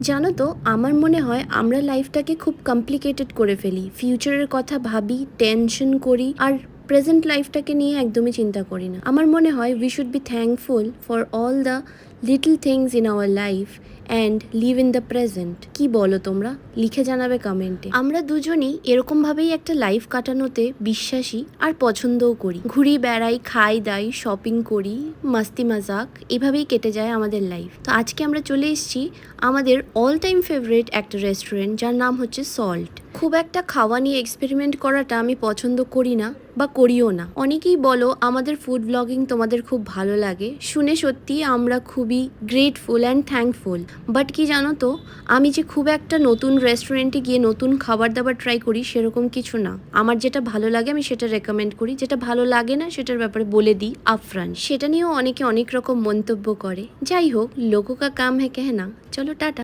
জানো তো, আমার মনে হয় আমরা লাইফটাকে খুব কমপ্লিকেটেড করে ফেলি। ফিউচারের কথা ভাবি, টেনশন করি, আর প্রেজেন্ট লাইফটাকে নিয়ে একদমই চিন্তা করি না। আমার মনে হয় we should be thankful for all the little things in our life and live in the present. কি বলো তোমরা? লিখে জানাবে কমেন্টে। আমরা দুজনই এরকমভাবেই একটা লাইফ কাটানোতে বিশ্বাসী আর পছন্দও করি। ঘুরি বেড়াই, খাই দাই, শপিং করি, মাস্তি মাজাক, এভাবেই কেটে যায় আমাদের লাইফ। তো আজকে আমরা চলে এসেছি আমাদের অল টাইম ফেভারিট একটা রেস্টুরেন্ট, যার নাম হচ্ছে সল্ট। খুব একটা খাওয়া নিয়ে এক্সপেরিমেন্ট করাটা আমি পছন্দ করি না বা করিও না। অনেকেই বলো আমাদের ফুড ব্লগিং তোমাদের খুব ভালো লাগে, শুনে সত্যি আমরা খুবই গ্রেটফুল অ্যান্ড থ্যাঙ্কফুল। বাট কি জানো তো, আমি যে খুব একটা নতুন রেস্টুরেন্টে গিয়ে নতুন খাবার দাবার ট্রাই করি সেরকম কিছু না। আমার যেটা ভালো লাগে আমি সেটা রেকমেন্ড করি, যেটা ভালো লাগে না সেটার ব্যাপারে বলে দিই আপফ্রন্ট। সেটা নিয়েও অনেকে অনেক রকম মন্তব্য করে। যাই হোক, লোগো কা কাম হ্যাঁ কেহনা। চলো টাটা।